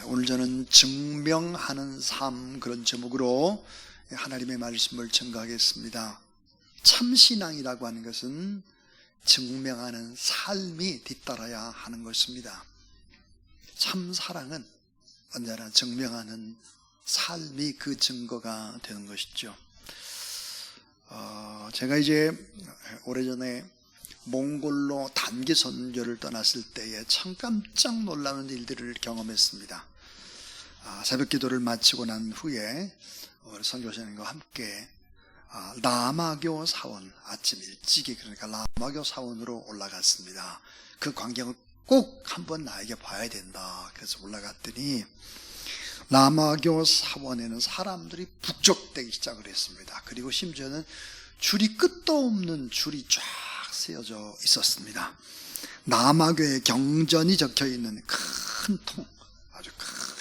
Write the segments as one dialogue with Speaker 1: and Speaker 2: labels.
Speaker 1: 오늘 저는 증명하는 삶, 그런 제목으로 하나님의 말씀을 증거하겠습니다. 참신앙이라고 하는 것은 증명하는 삶이 뒤따라야 하는 것입니다. 참사랑은 언제나 증명하는 삶이 그 증거가 되는 것이죠. 제가 이제 오래전에 몽골로 단기 선교를 떠났을 때에 참 깜짝 놀라는 일들을 경험했습니다. 새벽 기도를 마치고 난 후에 선교사님과 함께 라마교 사원, 아침 일찍이, 그러니까 라마교 사원으로 올라갔습니다. 그 광경을 꼭 한번 나에게 봐야 된다. 그래서 올라갔더니 라마교 사원에는 사람들이 북적대기 시작을 했습니다. 그리고 심지어는 줄이 끝도 없는 줄이 쫙 세워져 있었습니다. 라마교의 경전이 적혀 있는 큰 통, 아주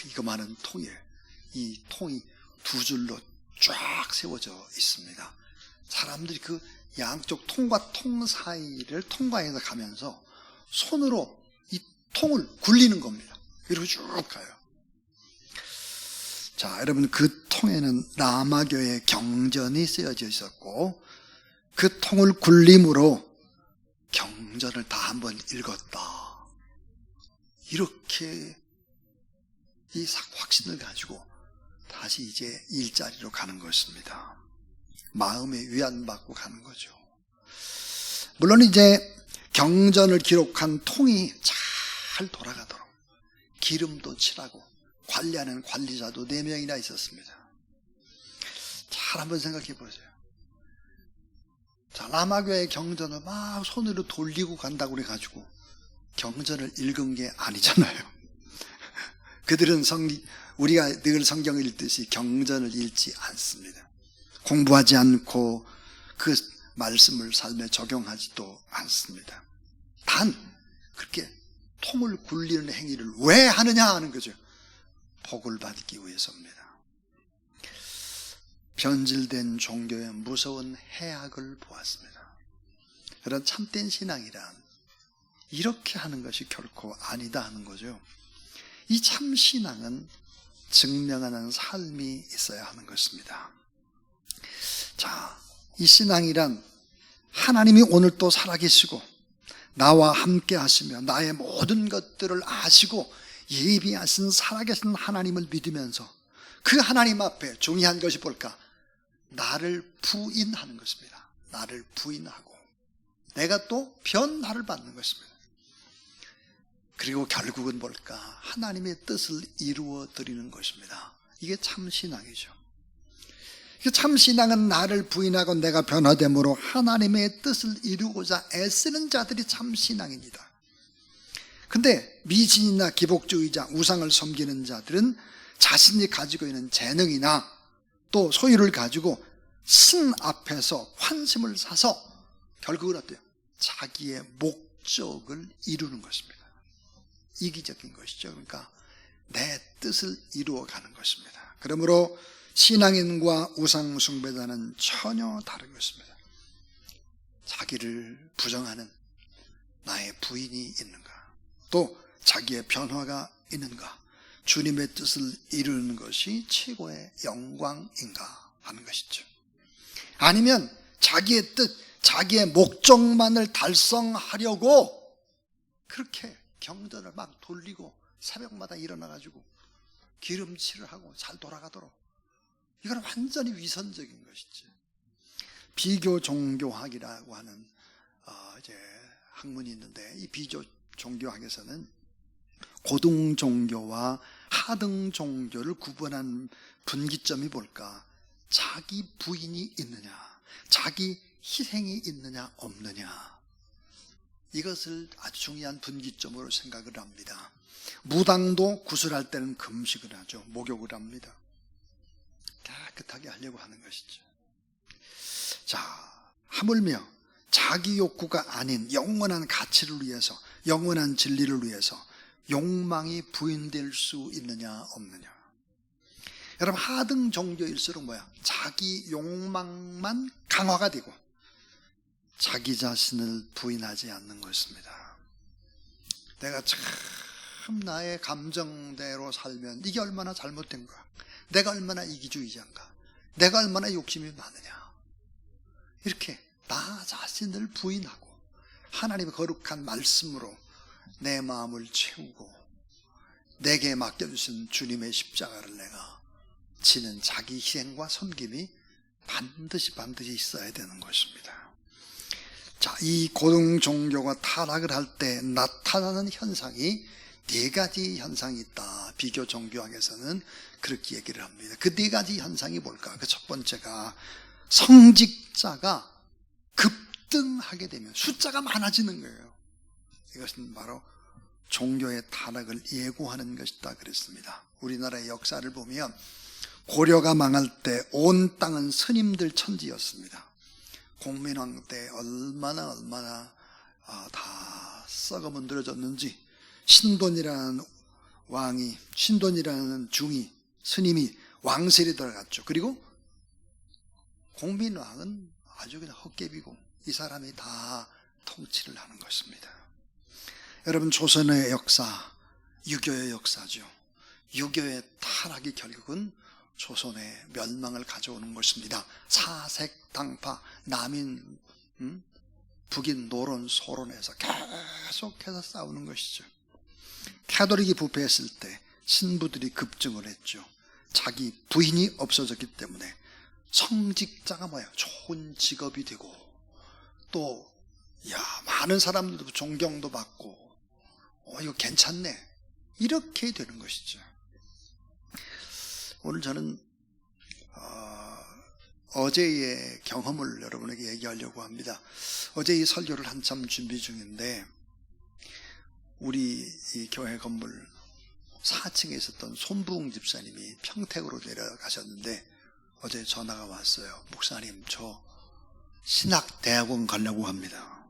Speaker 1: 이거만한 통이에요. 이 통이 두 줄로 쫙 세워져 있습니다. 사람들이 그 양쪽 통과 통 사이를 통과해서 가면서 손으로 이 통을 굴리는 겁니다. 이렇게 쭉 가요. 자, 여러분, 그 통에는 라마교의 경전이 쓰여져 있었고, 그 통을 굴림으로 경전을 다 한번 읽었다. 이렇게 이 확신을 가지고 다시 이제 일자리로 가는 것입니다. 마음에 위안받고 가는 거죠. 물론 이제 경전을 기록한 통이 잘 돌아가도록 기름도 칠하고 관리하는 관리자도 4명이나 있었습니다. 잘 한번 생각해 보세요. 자, 라마교의 경전을 막 손으로 돌리고 간다고 그래가지고 경전을 읽은 게 아니잖아요. 그들은 우리가 늘 성경을 읽듯이 경전을 읽지 않습니다. 공부하지 않고 그 말씀을 삶에 적용하지도 않습니다. 단 그렇게 통을 굴리는 행위를 왜 하느냐 하는 거죠. 복을 받기 위해서입니다. 변질된 종교의 무서운 해악을 보았습니다. 그런 참된 신앙이란 이렇게 하는 것이 결코 아니다 하는 거죠. 이 참신앙은 증명하는 삶이 있어야 하는 것입니다. 자, 이 신앙이란 하나님이 오늘 또 살아계시고 나와 함께 하시며 나의 모든 것들을 아시고 예비하신 살아계신 하나님을 믿으면서 그 하나님 앞에 중요한 것이 뭘까? 나를 부인하는 것입니다. 나를 부인하고 내가 또 변화를 받는 것입니다. 그리고 결국은 뭘까? 하나님의 뜻을 이루어 드리는 것입니다. 이게 참신앙이죠. 참신앙은 나를 부인하고 내가 변화됨으로 하나님의 뜻을 이루고자 애쓰는 자들이 참신앙입니다. 근데 미신이나 기복주의자, 우상을 섬기는 자들은 자신이 가지고 있는 재능이나 또 소유를 가지고 신 앞에서 환심을 사서 결국은 어때요? 자기의 목적을 이루는 것입니다. 이기적인 것이죠. 그러니까 내 뜻을 이루어가는 것입니다. 그러므로 신앙인과 우상 숭배자는 전혀 다른 것입니다. 자기를 부정하는 나의 부인이 있는가? 또 자기의 변화가 있는가? 주님의 뜻을 이루는 것이 최고의 영광인가 하는 것이죠. 아니면 자기의 뜻, 자기의 목적만을 달성하려고 그렇게 경전을 막 돌리고 새벽마다 일어나가지고 기름칠을 하고 잘 돌아가도록, 이건 완전히 위선적인 것이죠. 비교 종교학이라고 하는 이제 학문이 있는데, 이 비교 종교학에서는 고등 종교와 하등 종교를 구분한 분기점이 뭘까? 자기 부인이 있느냐, 자기 희생이 있느냐 없느냐, 이것을 아주 중요한 분기점으로 생각을 합니다. 무당도 구슬할 때는 금식을 하죠. 목욕을 합니다. 깨끗하게 하려고 하는 것이죠. 자, 하물며 자기 욕구가 아닌 영원한 가치를 위해서, 영원한 진리를 위해서 욕망이 부인될 수 있느냐 없느냐. 여러분, 하등 종교일수록 뭐야? 자기 욕망만 강화가 되고 자기 자신을 부인하지 않는 것입니다. 내가 참 나의 감정대로 살면 이게 얼마나 잘못된 거야. 내가 얼마나 이기주의자인가. 내가 얼마나 욕심이 많으냐. 이렇게 나 자신을 부인하고 하나님의 거룩한 말씀으로 내 마음을 채우고 내게 맡겨주신 주님의 십자가를 내가 지는 자기 희생과 섬김이 반드시 있어야 되는 것입니다. 자, 이 고등 종교가 타락을 할 때 나타나는 현상이 네 가지 현상이 있다. 비교 종교학에서는 그렇게 얘기를 합니다. 그 네 가지 현상이 뭘까? 그 첫 번째가 성직자가 급등하게 되면 숫자가 많아지는 거예요. 이것은 바로 종교의 타락을 예고하는 것이다 그랬습니다. 우리나라의 역사를 보면 고려가 망할 때 온 땅은 스님들 천지였습니다. 공민왕 때 얼마나 다 썩어 문드러졌는지 신돈이라는 중이 스님이 왕실에 들어갔죠. 그리고 공민왕은 아주 그냥 헛개비고 이 사람이 다 통치를 하는 것입니다. 여러분, 조선의 역사, 유교의 역사죠. 유교의 타락이 결국은 조선의 멸망을 가져오는 것입니다. 사색당파, 남인, 북인, 노론, 소론에서 계속해서 싸우는 것이죠. 캐톨릭이 부패했을 때 신부들이 급증을 했죠. 자기 부인이 없어졌기 때문에 성직자가 뭐예요? 좋은 직업이 되고 또 많은 사람들도 존경도 받고 이거 괜찮네 이렇게 되는 것이죠. 오늘 저는 어제의 경험을 여러분에게 얘기하려고 합니다. 어제 이 설교를 한참 준비 중인데 우리 이 교회 건물 4층에 있었던 손부흥 집사님이 평택으로 내려가셨는데 어제 전화가 왔어요. 목사님, 저 신학대학원 가려고 합니다.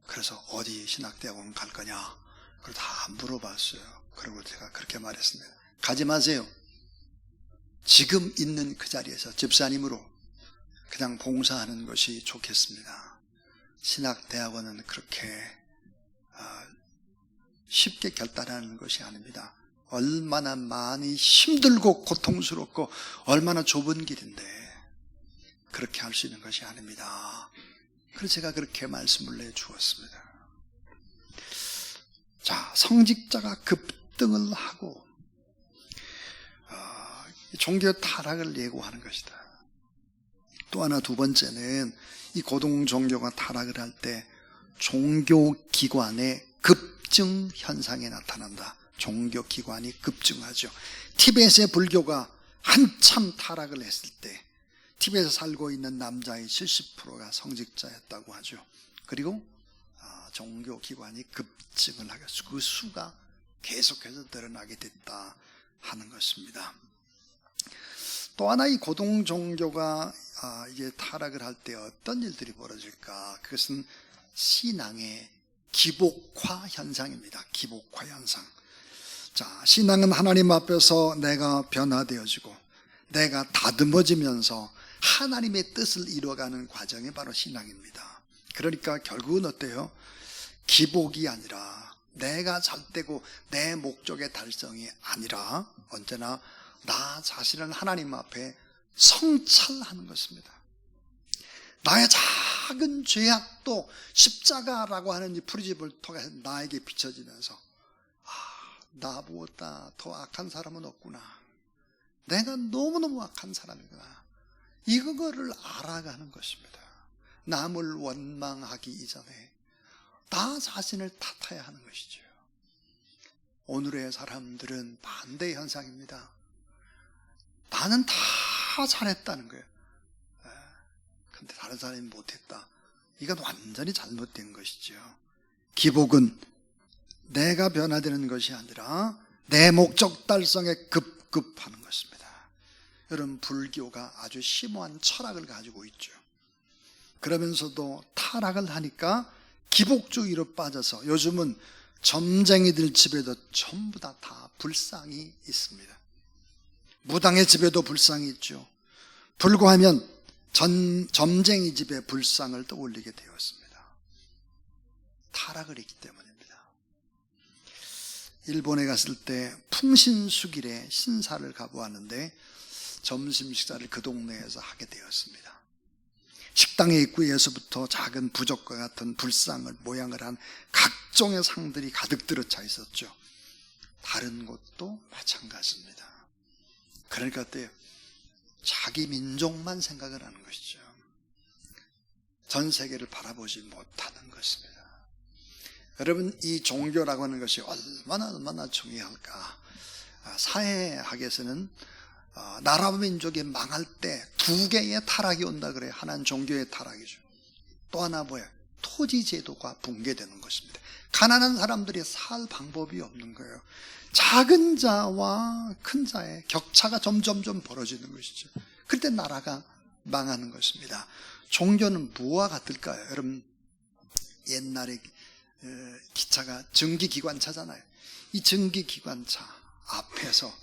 Speaker 1: 그래서 어디 신학대학원 갈 거냐? 그걸 다 물어봤어요. 그리고 제가 그렇게 말했습니다. 가지 마세요. 지금 있는 그 자리에서 집사님으로 그냥 봉사하는 것이 좋겠습니다. 신학대학원은 그렇게 쉽게 결단하는 것이 아닙니다. 얼마나 많이 힘들고 고통스럽고 얼마나 좁은 길인데 그렇게 할 수 있는 것이 아닙니다. 그래서 제가 그렇게 말씀을 내주었습니다. 자, 성직자가 급등을 하고 종교의 타락을 예고하는 것이다. 또 하나, 두 번째는 이 고등 종교가 타락을 할 때 종교기관의 급증 현상이 나타난다. 종교기관이 급증하죠. 티벳의 불교가 한참 타락을 했을 때 티벳에 살고 있는 남자의 70%가 성직자였다고 하죠. 그리고 종교기관이 급증을 하게 그 수가 계속해서 늘어나게 됐다 하는 것입니다. 또 하나, 이 고등 종교가 이제 타락을 할 때 어떤 일들이 벌어질까? 그것은 신앙의 기복화 현상입니다. 기복화 현상. 자, 신앙은 하나님 앞에서 내가 변화되어지고 내가 다듬어지면서 하나님의 뜻을 이루어가는 과정이 바로 신앙입니다. 그러니까 결국은 어때요? 기복이 아니라 내가 잘되고 내 목적의 달성이 아니라 언제나 나 자신을 하나님 앞에 성찰하는 것입니다. 나의 작은 죄악도 십자가라고 하는 이 푸리집을 통해서 나에게 비춰지면서 나보다 더 악한 사람은 없구나. 내가 너무너무 악한 사람이구나. 이거를 알아가는 것입니다. 남을 원망하기 이전에 나 자신을 탓해야 하는 것이죠. 오늘의 사람들은 반대 현상입니다. 나는 다 잘했다는 거예요. 근데 다른 사람이 못했다. 이건 완전히 잘못된 것이죠. 기복은 내가 변화되는 것이 아니라 내 목적 달성에 급급하는 것입니다. 여러분, 불교가 아주 심오한 철학을 가지고 있죠. 그러면서도 타락을 하니까 기복주의로 빠져서 요즘은 점쟁이들 집에도 전부 다 불상이 있습니다. 무당의 집에도 불상이 있죠. 불구하면 점쟁이 집에 불상을 떠올리게 되었습니다. 타락을 했기 때문입니다. 일본에 갔을 때 풍신수길에 신사를 가보았는데 점심 식사를 그 동네에서 하게 되었습니다. 식당의 입구에서부터 작은 부적과 같은 불상을 모양을 한 각종의 상들이 가득 들어차 있었죠. 다른 곳도 마찬가지입니다. 그러니까 어때요? 자기 민족만 생각을 하는 것이죠. 전 세계를 바라보지 못하는 것입니다. 여러분, 이 종교라고 하는 것이 얼마나 중요할까? 사회학에서는 나라와 민족이 망할 때 두 개의 타락이 온다 그래요. 하나는 종교의 타락이죠. 또 하나 뭐예요? 토지 제도가 붕괴되는 것입니다. 가난한 사람들이 살 방법이 없는 거예요. 작은 자와 큰 자의 격차가 점점점 벌어지는 것이죠. 그때 나라가 망하는 것입니다. 종교는 무엇과 같을까요? 여러분, 옛날에 기차가 증기기관차잖아요. 이 증기기관차 앞에서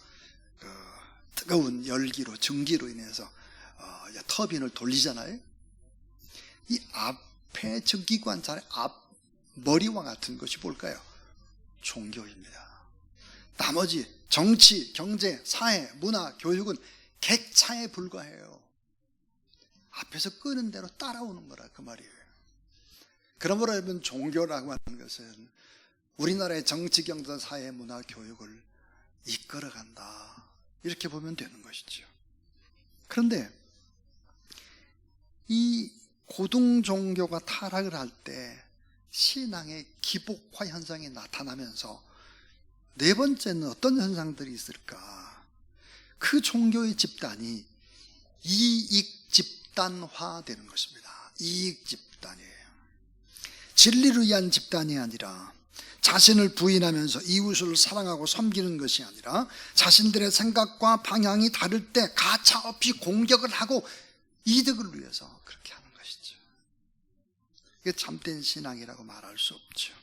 Speaker 1: 뜨거운 열기로, 증기로 인해서 터빈을 돌리잖아요. 이 앞에 증기기관차의 앞머리와 같은 것이 뭘까요? 종교입니다. 나머지 정치, 경제, 사회, 문화, 교육은 객차에 불과해요. 앞에서 끄는 대로 따라오는 거라 그 말이에요. 그러므로 여러분, 종교라고 하는 것은 우리나라의 정치, 경제, 사회, 문화, 교육을 이끌어간다, 이렇게 보면 되는 것이죠. 그런데 이 고등 종교가 타락을 할 때 신앙의 기복화 현상이 나타나면서 네 번째는 어떤 현상들이 있을까? 그 종교의 집단이 이익 집단화되는 것입니다. 이익 집단이에요. 진리를 위한 집단이 아니라, 자신을 부인하면서 이웃을 사랑하고 섬기는 것이 아니라, 자신들의 생각과 방향이 다를 때 가차없이 공격을 하고 이득을 위해서 그렇게 하는 것이죠. 이게 참된 신앙이라고 말할 수 없죠.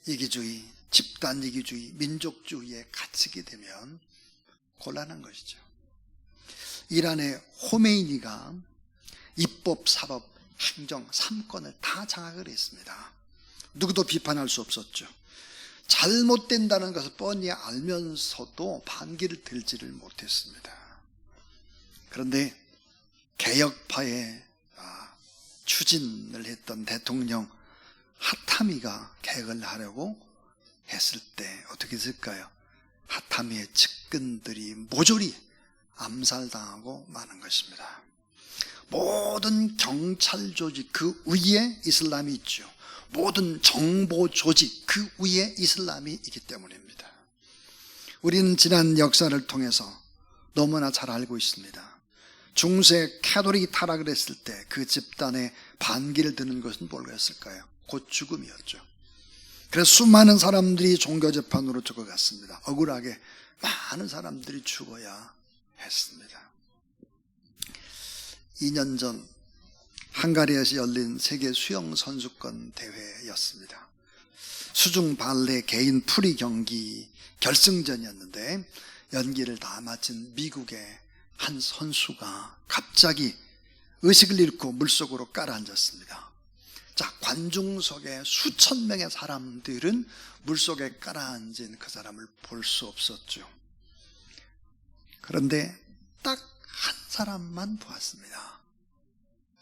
Speaker 1: 이기주의, 집단 이기주의, 민족주의에 갇히게 되면 곤란한 것이죠. 이란의 호메이니가 입법, 사법, 행정 3권을 다 장악을 했습니다. 누구도 비판할 수 없었죠. 잘못된다는 것을 뻔히 알면서도 반기를 들지를 못했습니다. 그런데 개혁파의 추진을 했던 대통령 하타미가 개혁을 하려고 했을 때 어떻게 됐을까요? 하타미의 측근들이 모조리 암살당하고 마는 것입니다. 모든 경찰 조직 그 위에 이슬람이 있죠. 모든 정보 조직 그 위에 이슬람이 있기 때문입니다. 우리는 지난 역사를 통해서 너무나 잘 알고 있습니다. 중세 캐톨릭이 타락을 했을 때 그 집단에 반기를 드는 것은 뭐였을까요? 곧 죽음이었죠. 그래서 수많은 사람들이 종교재판으로 죽어갔습니다. 억울하게 많은 사람들이 죽어야 했습니다. 2년 전 헝가리에서 열린 세계 수영 선수권 대회였습니다. 수중 발레 개인 프리 경기 결승전이었는데 연기를 다 마친 미국의 한 선수가 갑자기 의식을 잃고 물속으로 깔아앉았습니다. 자, 관중석에 수천 명의 사람들은 물속에 깔아앉은 그 사람을 볼 수 없었죠. 그런데 딱 한 사람만 보았습니다.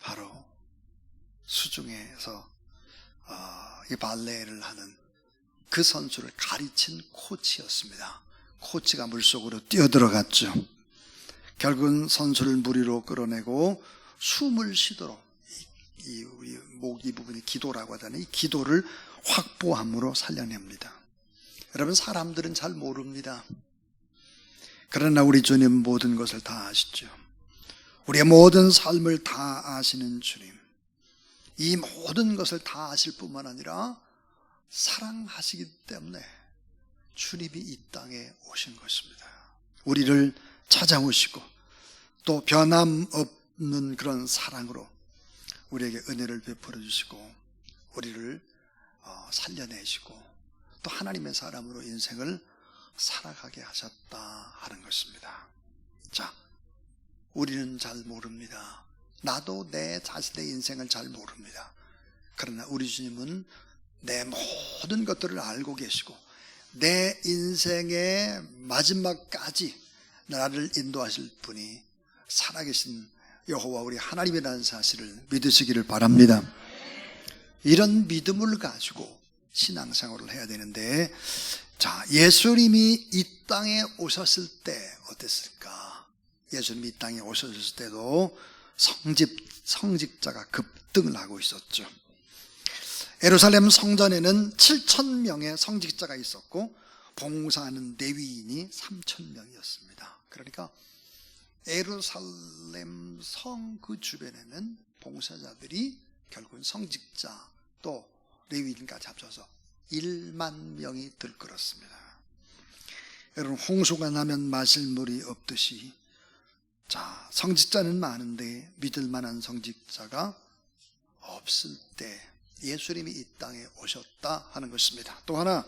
Speaker 1: 바로 수중에서 이 발레를 하는 그 선수를 가르친 코치였습니다. 코치가 물속으로 뛰어들어갔죠. 결국은 선수를 물 위로 끌어내고 숨을 쉬도록 우리 목 이 부분이 기도라고 하잖아요. 이 기도를 확보함으로 살려냅니다. 여러분, 사람들은 잘 모릅니다. 그러나 우리 주님 모든 것을 다 아시죠. 우리의 모든 삶을 다 아시는 주님, 이 모든 것을 다 아실 뿐만 아니라 사랑하시기 때문에 주님이 이 땅에 오신 것입니다. 우리를 찾아오시고 또 변함없는 그런 사랑으로 우리에게 은혜를 베풀어 주시고 우리를 살려내시고 또 하나님의 사람으로 인생을 살아가게 하셨다 하는 것입니다. 자, 우리는 잘 모릅니다. 나도 내 자신의 인생을 잘 모릅니다. 그러나 우리 주님은 내 모든 것들을 알고 계시고 내 인생의 마지막까지 나를 인도하실 분이 살아계신 여호와 우리 하나님이라는 사실을 믿으시기를 바랍니다. 이런 믿음을 가지고 신앙생활을 해야 되는데, 자, 예수님이 이 땅에 오셨을 때 어땠을까? 예수님이 이 땅에 오셨을 때도 성직자가 급등을 하고 있었죠. 예루살렘 성전에는 7,000명의 성직자가 있었고 봉사하는 레위인이 3,000명이었습니다. 그러니까 예루살렘 성 그 주변에는 봉사자들이 결국은 성직자 또 레위인까지 합쳐서 1만 명이 들끓었습니다. 여러분, 홍수가 나면 마실 물이 없듯이, 자, 성직자는 많은데 믿을 만한 성직자가 없을 때 예수님이 이 땅에 오셨다 하는 것입니다. 또 하나,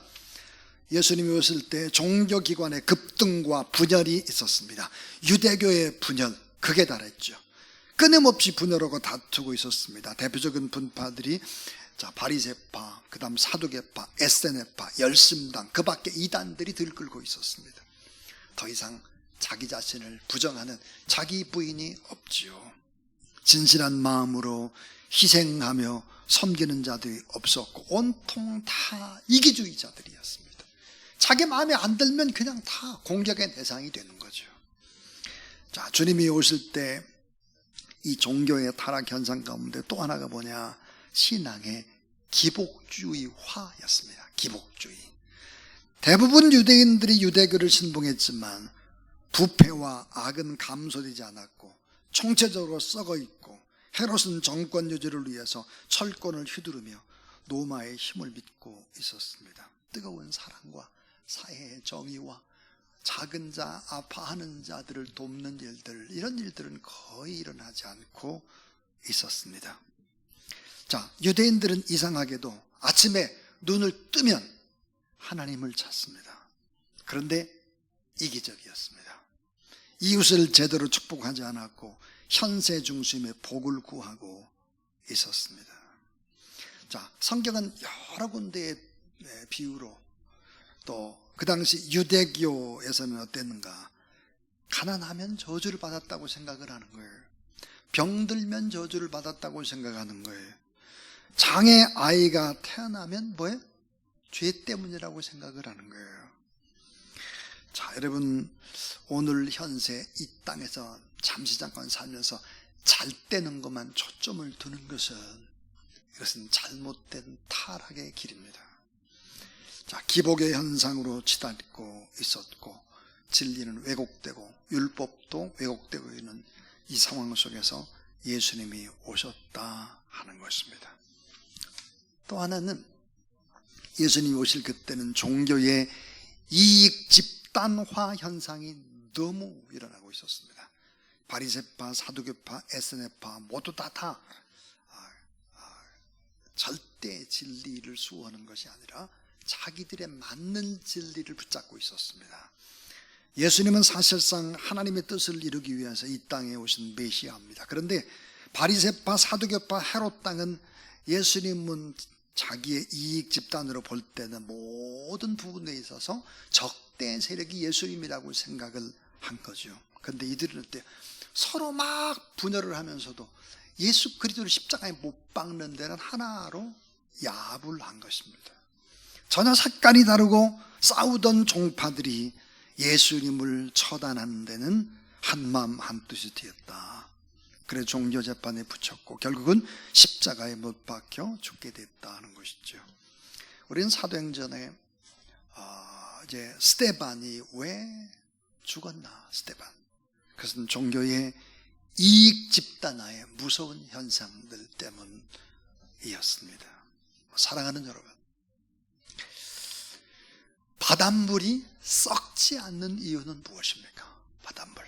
Speaker 1: 예수님이 오실 때 종교기관의 급등과 분열이 있었습니다. 유대교의 분열, 극에 달했죠. 끊임없이 분열하고 다투고 있었습니다. 대표적인 분파들이, 자, 바리새파, 그 다음 사두개파, 에세네파, 열심당, 그 밖에 이단들이 들끓고 있었습니다. 더 이상 자기 자신을 부정하는 자기 부인이 없지요. 진실한 마음으로 희생하며 섬기는 자들이 없었고 온통 다 이기주의자들이었습니다. 자기 마음에 안 들면 그냥 다 공격의 대상이 되는 거죠. 자, 주님이 오실 때 이 종교의 타락 현상 가운데 또 하나가 뭐냐? 신앙의 기복주의화였습니다. 기복주의. 대부분 유대인들이 유대교를 신봉했지만 부패와 악은 감소되지 않았고 총체적으로 썩어 있고 헤롯은 정권 유지를 위해서 철권을 휘두르며 로마의 힘을 믿고 있었습니다. 뜨거운 사랑과 사회의 정의와 작은 자, 아파하는 자들을 돕는 일들, 이런 일들은 거의 일어나지 않고 있었습니다. 자, 유대인들은 이상하게도 아침에 눈을 뜨면 하나님을 찾습니다. 그런데 이기적이었습니다. 이웃을 제대로 축복하지 않았고 현세 중심의 복을 구하고 있었습니다. 자, 성경은 여러 군데의 비유로, 또 그 당시 유대교에서는 어땠는가? 가난하면 저주를 받았다고 생각을 하는 거예요. 병들면 저주를 받았다고 생각하는 거예요. 장애 아이가 태어나면 뭐예요? 죄 때문이라고 생각을 하는 거예요. 자, 여러분, 오늘 현세 이 땅에서 잠시 잠깐 살면서 잘 되는 것만 초점을 두는 것은, 이것은 잘못된 타락의 길입니다. 자, 기복의 현상으로 치닫고 있었고 진리는 왜곡되고 율법도 왜곡되고 있는 이 상황 속에서 예수님이 오셨다 하는 것입니다. 또 하나는 예수님이 오실 그때는 종교의 이익 집단화 현상이 너무 일어나고 있었습니다. 바리새파, 사두개파, 에세네파 모두 다 절대 진리를 수호하는 것이 아니라 자기들의 맞는 진리를 붙잡고 있었습니다. 예수님은 사실상 하나님의 뜻을 이루기 위해서 이 땅에 오신 메시아입니다. 그런데 바리새파, 사두개파, 헤롯 땅은 예수님은 자기의 이익 집단으로 볼 때는 모든 부분에 있어서 적대 세력이 예수님이라고 생각을 한 거죠. 그런데 이들은 어때요? 서로 막 분열을 하면서도 예수 그리스도를 십자가에 못 박는 데는 하나로 야합을 한 것입니다. 전혀 색깔이 다르고 싸우던 종파들이 예수님을 처단하는 데는 한마음 한뜻이 되었다. 그래 종교재판에 붙였고 결국은 십자가에 못 박혀 죽게 됐다 하는 것이죠. 우리는 사도행전에 이제 스데반이 왜 죽었나? 스데반. 그것은 종교의 이익 집단화의 무서운 현상들 때문이었습니다. 사랑하는 여러분, 바닷물이 썩지 않는 이유는 무엇입니까? 바닷물,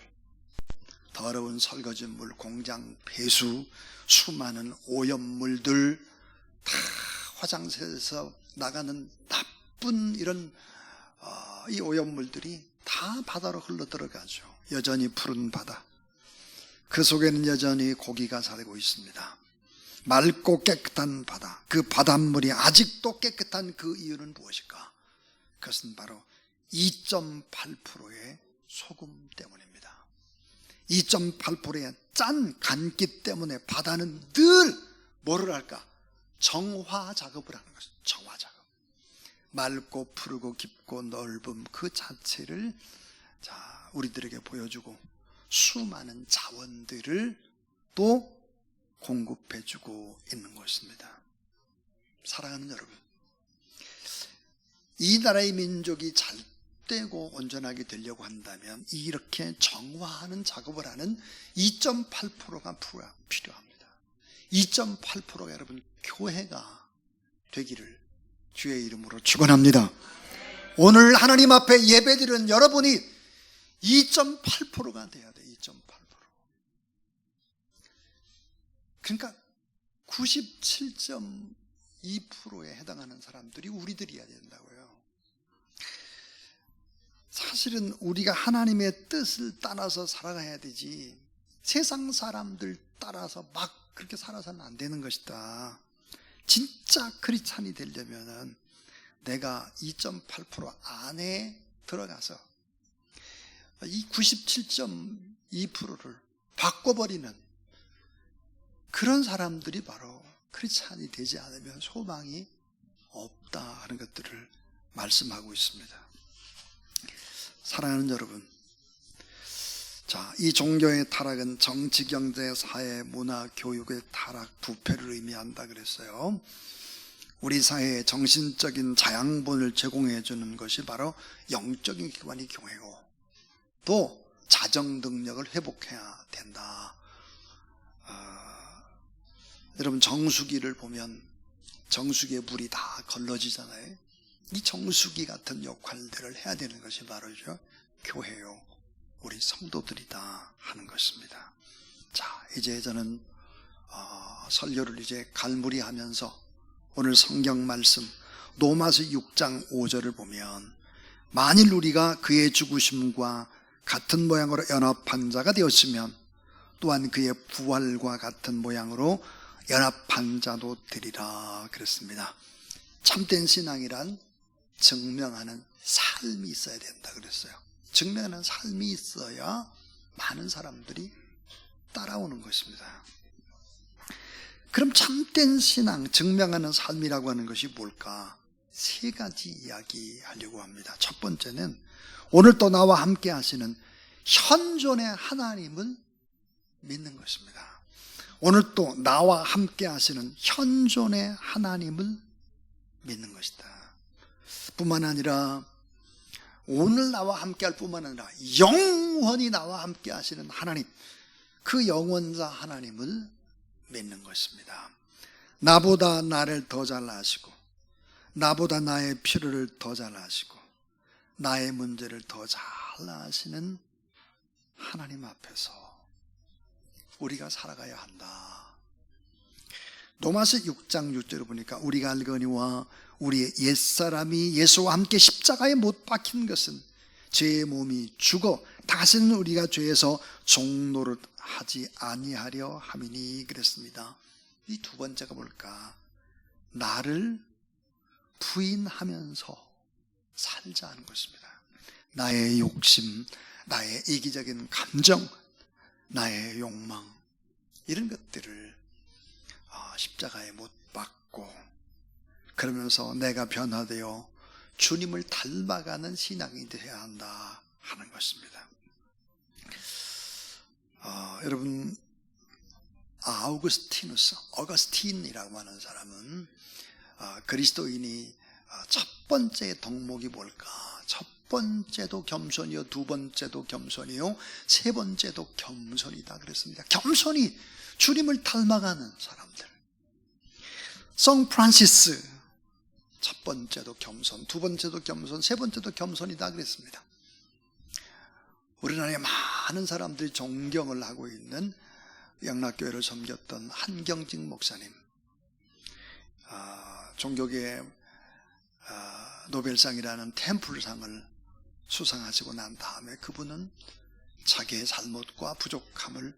Speaker 1: 더러운 설거지물, 공장 폐수, 수많은 오염물들, 다 화장실에서 나가는 나쁜 이런 이 오염물들이 다 바다로 흘러 들어가죠. 여전히 푸른 바다, 그 속에는 여전히 고기가 살고 있습니다. 맑고 깨끗한 바다, 그 바닷물이 아직도 깨끗한 그 이유는 무엇일까? 그것은 바로 2.8%의 소금 때문입니다. 2.8%의 짠 간기 때문에 바다는 늘 뭐를 할까? 정화 작업을 하는 것이죠. 정화 작업. 맑고 푸르고 깊고 넓음 그 자체를 우리들에게 보여주고 수많은 자원들을 또 공급해주고 있는 것입니다. 사랑하는 여러분, 이 나라의 민족이 잘되고 온전하게 되려고 한다면 이렇게 정화하는 작업을 하는 2.8%가 필요합니다. 2.8%가 여러분 교회가 되기를 주의 이름으로 축원합니다. 오늘 하나님 앞에 예배드리는 여러분이 2.8%가 돼야 돼. 2.8%. 그러니까 97.2%에 해당하는 사람들이 우리들이어야 된다고요. 사실은 우리가 하나님의 뜻을 따라서 살아가야 되지 세상 사람들 따라서 막 그렇게 살아서는 안 되는 것이다. 진짜 크리스찬이 되려면은 내가 2.8% 안에 들어가서 이 97.2%를 바꿔버리는 그런 사람들이 바로 크리스찬이 되지 않으면 소망이 없다 하는 것들을 말씀하고 있습니다. 사랑하는 여러분, 이 종교의 타락은 정치, 경제, 사회, 문화, 교육의 타락, 부패를 의미한다 그랬어요. 우리 사회에 정신적인 자양분을 제공해 주는 것이 바로 영적인 기관이 교회고 또 자정 능력을 회복해야 된다. 여러분 정수기를 보면 정수기에 물이 다 걸러지잖아요. 이 정수기 같은 역할들을 해야 되는 것이 바로죠 교회요 우리 성도들이다 하는 것입니다. 이제 저는 설교를 이제 갈무리하면서 오늘 성경 말씀 로마서 6장 5절을 보면 만일 우리가 그의 죽으심과 같은 모양으로 연합한 자가 되었으면 또한 그의 부활과 같은 모양으로 연합한 자도 되리라 그랬습니다. 참된 신앙이란 증명하는 삶이 있어야 된다 그랬어요. 증명하는 삶이 있어야 많은 사람들이 따라오는 것입니다. 그럼 참된 신앙, 증명하는 삶이라고 하는 것이 뭘까? 세 가지 이야기하려고 합니다. 첫 번째는 오늘 또 나와 함께 하시는 현존의 하나님을 믿는 것입니다. 오늘 또 나와 함께 하시는 현존의 하나님을 믿는 것이다. 뿐만 아니라 오늘 나와 함께 할 뿐만 아니라 영원히 나와 함께 하시는 하나님, 그 영원자 하나님을 믿는 것입니다. 나보다 나를 더 잘 아시고 나보다 나의 필요를 더 잘 아시고 나의 문제를 더 잘 아시는 하나님 앞에서 우리가 살아가야 한다. 로마서 6장 6절을 보니까 우리가 알거니와 우리의 옛사람이 예수와 함께 십자가에 못 박힌 것은 죄의 몸이 죽어 다시는 우리가 죄에서 종노릇 하지 아니하려 함이니 그랬습니다. 이 두 번째가 뭘까? 나를 부인하면서 살자는 것입니다. 나의 욕심, 나의 이기적인 감정, 나의 욕망 이런 것들을 십자가에 못 박고 그러면서 내가 변화되어 주님을 닮아가는 신앙이 되어야 한다 하는 것입니다. 여러분 어거스틴이라고 하는 사람은 그리스도인이 첫 번째 덕목이 뭘까? 첫 번째도 겸손이요, 두 번째도 겸손이요, 세 번째도 겸손이다 그랬습니다. 겸손이 주님을 닮아가는 사람들. 성 프란시스 첫 번째도 겸손, 두 번째도 겸손, 세 번째도 겸손이다 그랬습니다. 우리나라에 많은 사람들이 존경을 하고 있는 영락교회를 섬겼던 한경직 목사님, 종교계 노벨상이라는 템플상을 수상하시고 난 다음에 그분은 자기의 잘못과 부족함을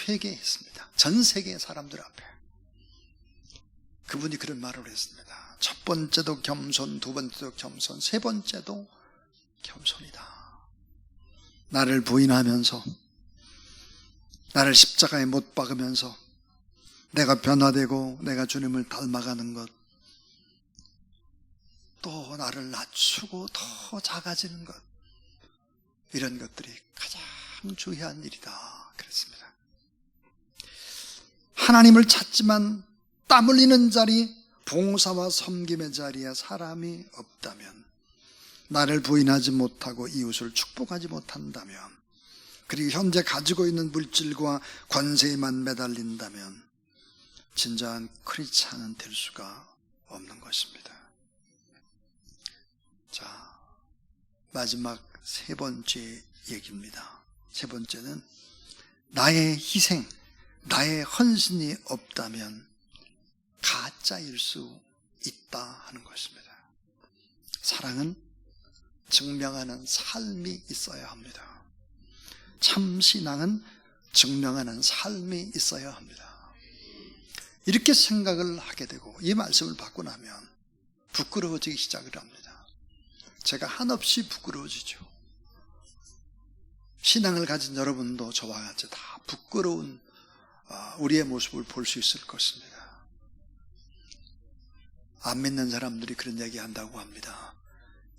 Speaker 1: 회개했습니다. 전 세계 사람들 앞에 그분이 그런 말을 했습니다. 첫 번째도 겸손, 두 번째도 겸손, 세 번째도 겸손이다. 나를 부인하면서, 나를 십자가에 못 박으면서 내가 변화되고 내가 주님을 닮아가는 것, 또 나를 낮추고 더 작아지는 것, 이런 것들이 가장 중요한 일이다 그랬습니다. 하나님을 찾지만 땀 흘리는 자리, 봉사와 섬김의 자리에 사람이 없다면, 나를 부인하지 못하고 이웃을 축복하지 못한다면, 그리고 현재 가지고 있는 물질과 권세에만 매달린다면 진정한 크리스찬은 될 수가 없는 것입니다. 자, 마지막 세 번째 얘기입니다. 세 번째는 나의 희생, 나의 헌신이 없다면 가짜일 수 있다 하는 것입니다. 사랑은 증명하는 삶이 있어야 합니다. 참 신앙은 증명하는 삶이 있어야 합니다. 이렇게 생각을 하게 되고 이 말씀을 받고 나면 부끄러워지기 시작을 합니다. 제가 한없이 부끄러워지죠. 신앙을 가진 여러분도 저와 같이 다 부끄러운 우리의 모습을 볼 수 있을 것입니다. 안 믿는 사람들이 그런 얘기 한다고 합니다.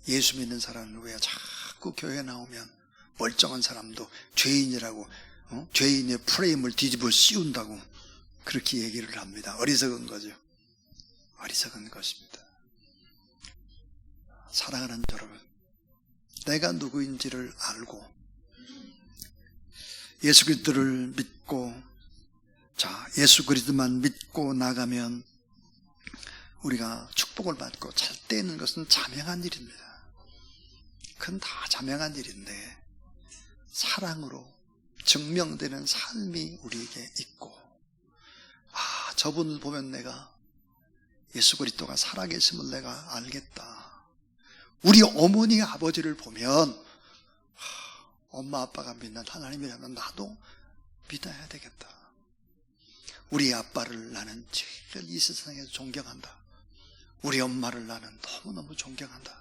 Speaker 1: 예수 믿는 사람은 왜 자꾸 교회 나오면 멀쩡한 사람도 죄인이라고, 죄인의 프레임을 뒤집어 씌운다고 그렇게 얘기를 합니다. 어리석은 거죠. 어리석은 것입니다. 사랑하는 여러분, 내가 누구인지를 알고 예수 그리스도를 믿고, 예수 그리스도만 믿고 나가면 우리가 축복을 받고 잘 되는 것은 자명한 일입니다. 그건 다 자명한 일인데 사랑으로 증명되는 삶이 우리에게 있고, 저분을 보면 내가 예수 그리스도가 살아계심을 내가 알겠다. 우리 어머니 아버지를 보면 엄마 아빠가 믿는 하나님이라면 나도 믿어야 되겠다. 우리 아빠를 나는 제일 이 세상에서 존경한다. 우리 엄마를 나는 너무너무 존경한다.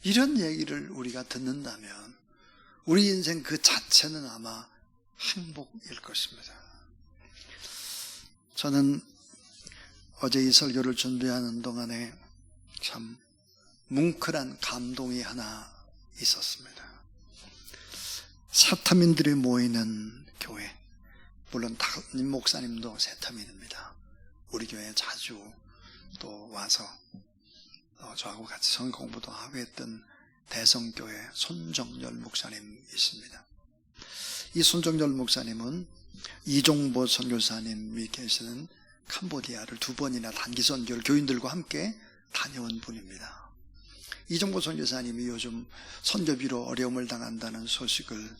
Speaker 1: 이런 얘기를 우리가 듣는다면 우리 인생 그 자체는 아마 행복일 것입니다. 저는 어제 이 설교를 준비하는 동안에 참 뭉클한 감동이 하나 있었습니다. 세타민들이 모이는 교회, 물론 담임 목사님도 세타민입니다. 우리 교회에 자주 또 와서 저하고 같이 성경 공부도 하고 했던 대성교회 손정열 목사님이십니다. 이 손정열 목사님은 이종보 선교사님이 계시는 캄보디아를 2번이나 단기 선교를 교인들과 함께 다녀온 분입니다. 이종보 선교사님이 요즘 선교비로 어려움을 당한다는 소식을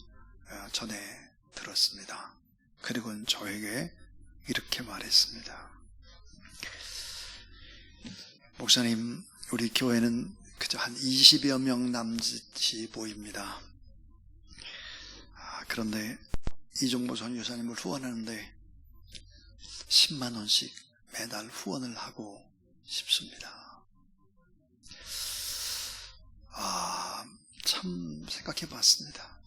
Speaker 1: 전해 들었습니다. 그리고 저에게 이렇게 말했습니다. 목사님, 우리 교회는 그저 한 20여 명 남짓이 보입니다. 그런데 이종보 선교사님을 후원하는데 10만 원씩 매달 후원을 하고 싶습니다. 참 생각해 봤습니다.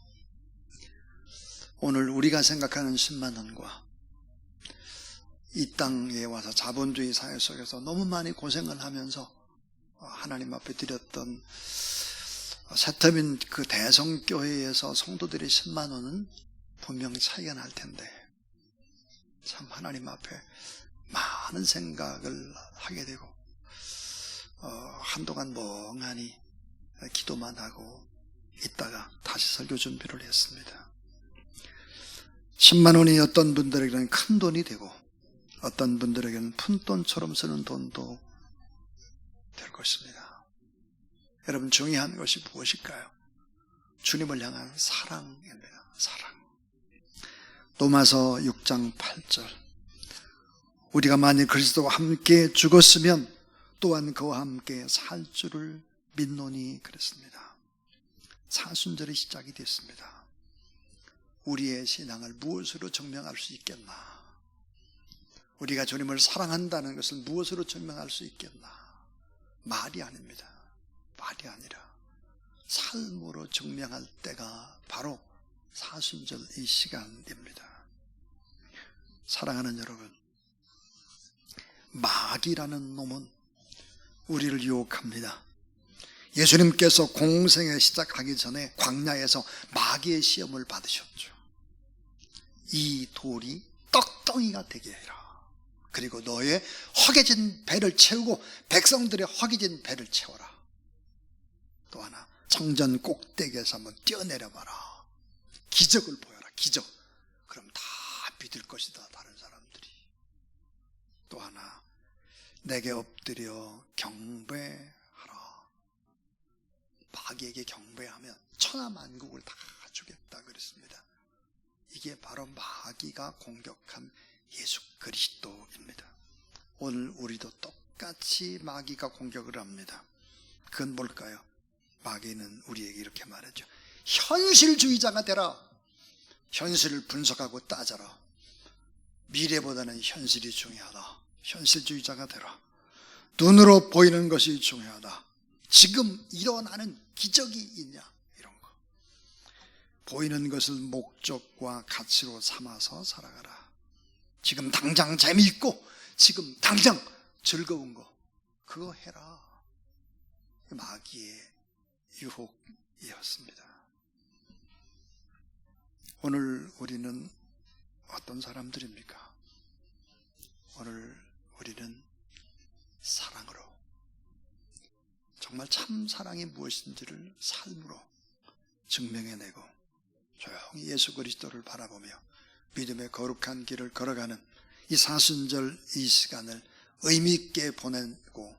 Speaker 1: 오늘 우리가 생각하는 10만 원과 이 땅에 와서 자본주의 사회 속에서 너무 많이 고생을 하면서 하나님 앞에 드렸던 세터민 그 대성교회에서 성도들의 10만 원은 분명히 차이가 날 텐데, 참 하나님 앞에 많은 생각을 하게 되고 한동안 멍하니 기도만 하고 있다가 다시 설교 준비를 했습니다. 10만 원이 어떤 분들에게는 큰 돈이 되고 어떤 분들에게는 푼돈처럼 쓰는 돈도 될 것입니다. 여러분, 중요한 것이 무엇일까요? 주님을 향한 사랑입니다. 사랑. 로마서 6장 8절, 우리가 만일 그리스도와 함께 죽었으면 또한 그와 함께 살 줄을 믿노니 그랬습니다. 사순절이 시작이 됐습니다. 우리의 신앙을 무엇으로 증명할 수 있겠나? 우리가 주님을 사랑한다는 것을 무엇으로 증명할 수 있겠나? 말이 아닙니다. 말이 아니라 삶으로 증명할 때가 바로 사순절 이 시간입니다. 사랑하는 여러분, 마귀라는 놈은 우리를 유혹합니다. 예수님께서 공생애 시작하기 전에 광야에서 마귀의 시험을 받으셨죠. 이 돌이 떡덩이가 되게 해라. 그리고 너의 허기진 배를 채우고 백성들의 허기진 배를 채워라. 또 하나, 성전 꼭대기에서 한번 뛰어내려봐라. 기적을 보여라. 기적. 그럼 다 믿을 것이다, 다른 사람들이. 또 하나, 내게 엎드려 경배하라. 마귀에게 경배하면 천하만국을 다 주겠다 그랬습니다. 이게 바로 마귀가 공격한 예수 그리스도입니다. 오늘 우리도 똑같이 마귀가 공격을 합니다. 그건 뭘까요? 마귀는 우리에게 이렇게 말하죠. 현실주의자가 되라. 현실을 분석하고 따져라. 미래보다는 현실이 중요하다. 현실주의자가 되라. 눈으로 보이는 것이 중요하다. 지금 일어나는 기적이 있냐, 이런 거. 보이는 것을 목적과 가치로 삼아서 살아가라. 지금 당장 재미있고 지금 당장 즐거운 거, 그거 해라. 마귀의 유혹이었습니다. 오늘 우리는 어떤 사람들입니까? 오늘 우리는 사랑으로, 정말 참 사랑이 무엇인지를 삶으로 증명해내고 조용히 예수 그리스도를 바라보며 믿음의 거룩한 길을 걸어가는 이 사순절 이 시간을 의미 있게 보내고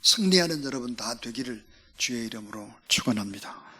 Speaker 1: 승리하는 여러분 다 되기를 주의 이름으로 축원합니다.